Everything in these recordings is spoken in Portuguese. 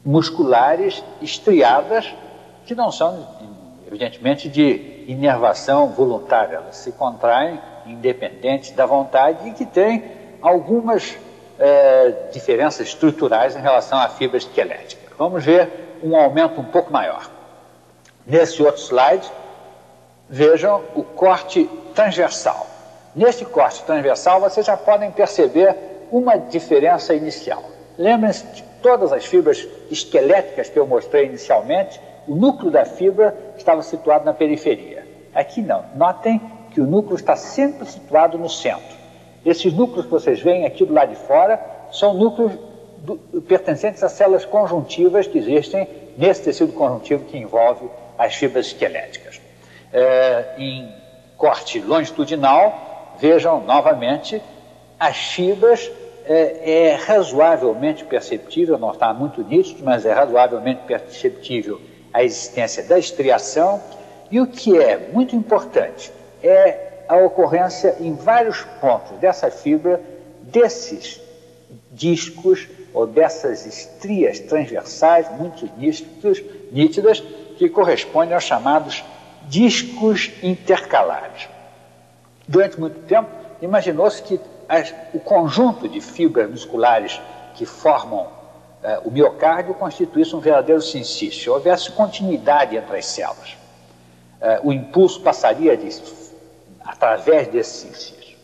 musculares estriadas, que não são, evidentemente, de inervação voluntária. Elas se contraem independentes da vontade e que têm algumas diferenças estruturais em relação à fibra esquelética. Vamos ver um aumento um pouco maior. Nesse outro slide, vejam o corte transversal. Neste corte transversal, vocês já podem perceber uma diferença inicial. Lembrem-se de todas as fibras esqueléticas que eu mostrei inicialmente, o núcleo da fibra estava situado na periferia. Aqui não. Notem que o núcleo está sempre situado no centro. Esses núcleos que vocês veem aqui do lado de fora são núcleos pertencentes às células conjuntivas que existem nesse tecido conjuntivo que envolve as fibras esqueléticas. Em corte longitudinal, vejam novamente, as fibras é razoavelmente perceptível, não está muito nítido, mas é razoavelmente perceptível a existência da estriação, e o que é muito importante é a ocorrência em vários pontos dessa fibra, desses discos ou dessas estrias transversais muito nítidas, que correspondem aos chamados discos intercalares. Durante muito tempo, imaginou-se que o conjunto de fibras musculares que formam o miocárdio constituísse um verdadeiro sincício, houvesse continuidade entre as células. O impulso passaria através desse sincício.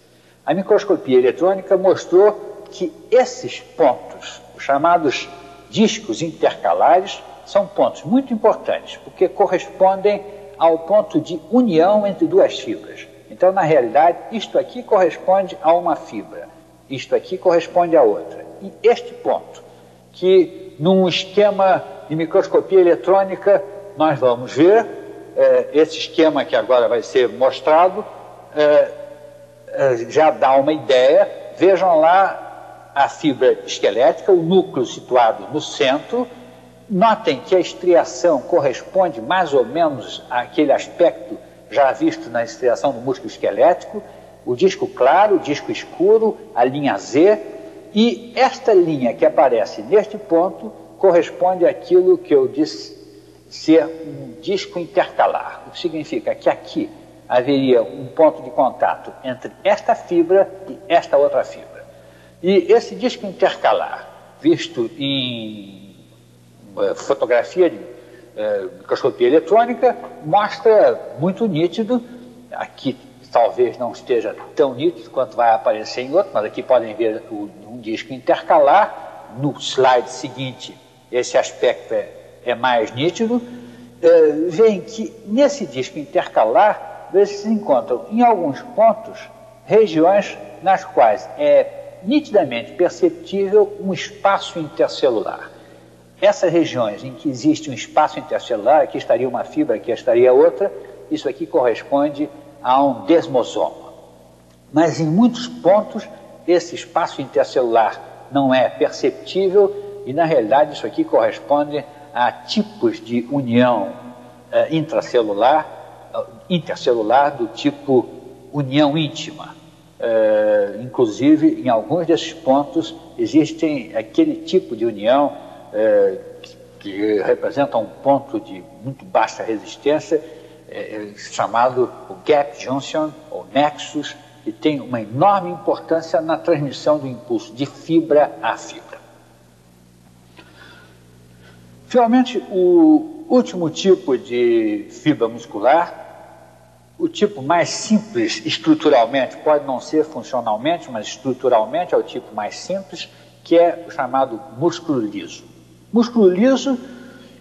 A microscopia eletrônica mostrou que esses pontos, os chamados discos intercalares, são pontos muito importantes, porque correspondem ao ponto de união entre duas fibras. Então, na realidade, isto aqui corresponde a uma fibra, isto aqui corresponde a outra. E este ponto, que num esquema de microscopia eletrônica nós vamos ver, esse esquema que agora vai ser mostrado, já dá uma ideia. Vejam lá a fibra esquelética, o núcleo situado no centro. Notem que a estriação corresponde mais ou menos àquele aspecto já visto na estriação do músculo esquelético, o disco claro, o disco escuro, a linha Z, e esta linha que aparece neste ponto corresponde àquilo que eu disse ser um disco intercalar, o que significa que aqui haveria um ponto de contato entre esta fibra e esta outra fibra. E esse disco intercalar, visto em fotografia de microscopia eletrônica, mostra muito nítido. Aqui talvez não esteja tão nítido quanto vai aparecer em outro, mas aqui podem ver um disco intercalar. No slide seguinte, esse aspecto é mais nítido. Veem que nesse disco intercalar se encontram em alguns pontos regiões nas quais é nitidamente perceptível um espaço intercelular. Essas regiões em que existe um espaço intercelular, aqui estaria uma fibra, aqui estaria outra, isso aqui corresponde a um desmosoma. Mas em muitos pontos esse espaço intercelular não é perceptível e na realidade isso aqui corresponde a tipos de união intercelular do tipo união íntima. Inclusive em alguns desses pontos existem aquele tipo de união que representa um ponto de muito baixa resistência, chamado o gap junction, ou nexus, que tem uma enorme importância na transmissão do impulso de fibra a fibra. Finalmente, o último tipo de fibra muscular, o tipo mais simples estruturalmente, pode não ser funcionalmente, mas estruturalmente é o tipo mais simples, que é o chamado músculo liso. Músculo liso,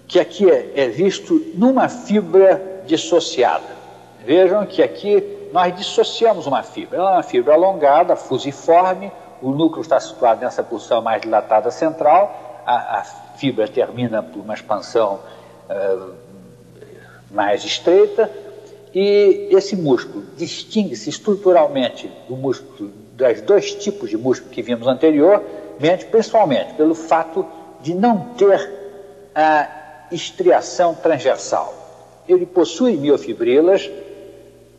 que aqui é visto numa fibra dissociada. Vejam que aqui nós dissociamos uma fibra. Ela é uma fibra alongada, fusiforme, o núcleo está situado nessa porção mais dilatada central, a fibra termina por uma expansão mais estreita, e esse músculo distingue-se estruturalmente do músculo, dos dois tipos de músculo que vimos anteriormente, principalmente pelo fato de não ter a estriação transversal. Ele possui miofibrilas,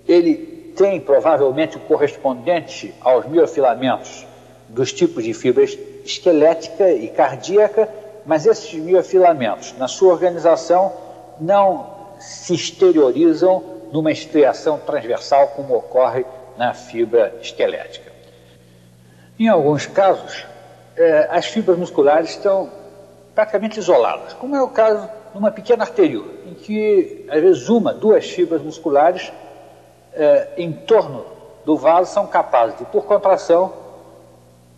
ele tem provavelmente o correspondente aos miofilamentos dos tipos de fibra esquelética e cardíaca, mas esses miofilamentos, na sua organização, não se exteriorizam numa estriação transversal como ocorre na fibra esquelética. Em alguns casos, as fibras musculares estão praticamente isoladas, como é o caso de uma pequena arteríola, em que, às vezes, duas fibras musculares em torno do vaso são capazes de, por contração,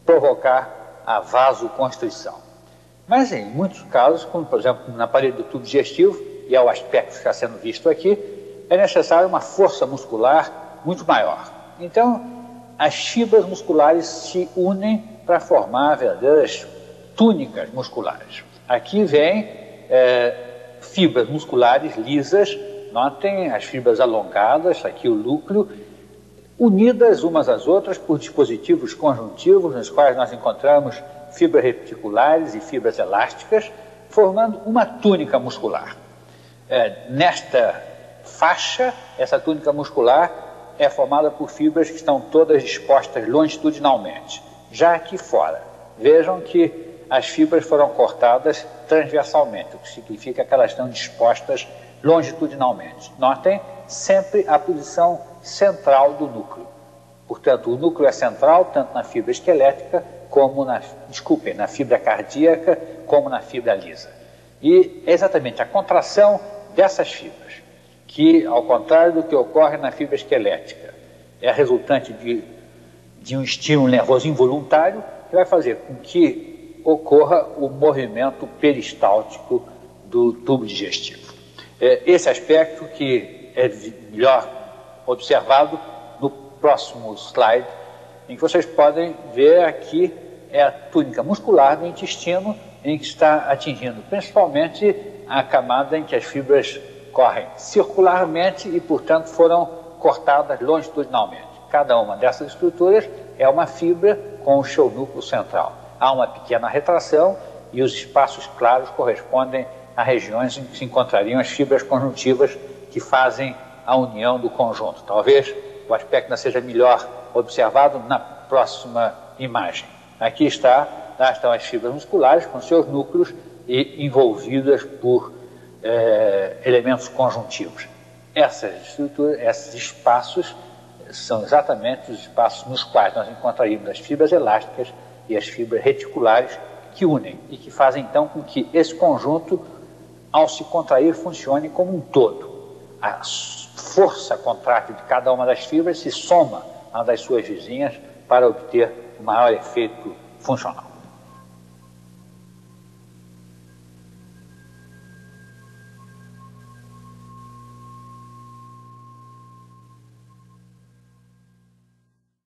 provocar a vasoconstrição. Mas, em muitos casos, como, por exemplo, na parede do tubo digestivo, e é o aspecto que está sendo visto aqui, é necessária uma força muscular muito maior. Então, as fibras musculares se unem para formar verdadeiras túnicas musculares. Aqui vem fibras musculares lisas, notem as fibras alongadas, aqui o núcleo, unidas umas às outras por dispositivos conjuntivos, nos quais nós encontramos fibras reticulares e fibras elásticas, formando uma túnica muscular. Nesta faixa, essa túnica muscular é formada por fibras que estão todas dispostas longitudinalmente. Já aqui fora, vejam que as fibras foram cortadas transversalmente, o que significa que elas estão dispostas longitudinalmente. Notem sempre a posição central do núcleo. Portanto, o núcleo é central tanto na fibra esquelética como na fibra cardíaca, como na fibra lisa. E é exatamente a contração dessas fibras, que, ao contrário do que ocorre na fibra esquelética, é resultante de um estímulo nervoso involuntário, que vai fazer com que ocorra o movimento peristáltico do tubo digestivo. Esse aspecto que é melhor observado no próximo slide, em que vocês podem ver aqui a túnica muscular do intestino, em que está atingindo principalmente a camada em que as fibras correm circularmente e, portanto, foram cortadas longitudinalmente. Cada uma dessas estruturas é uma fibra com o seu núcleo central. Há uma pequena retração e os espaços claros correspondem a regiões em que se encontrariam as fibras conjuntivas que fazem a união do conjunto. Talvez o aspecto não seja melhor observado na próxima imagem. Aqui estão as fibras musculares com seus núcleos e envolvidas por elementos conjuntivos. Essas estruturas, esses espaços são exatamente os espaços nos quais nós encontraríamos as fibras elásticas e as fibras reticulares que unem e que fazem então com que esse conjunto, ao se contrair, funcione como um todo. A força contrátil de cada uma das fibras se soma à das suas vizinhas para obter o maior efeito funcional.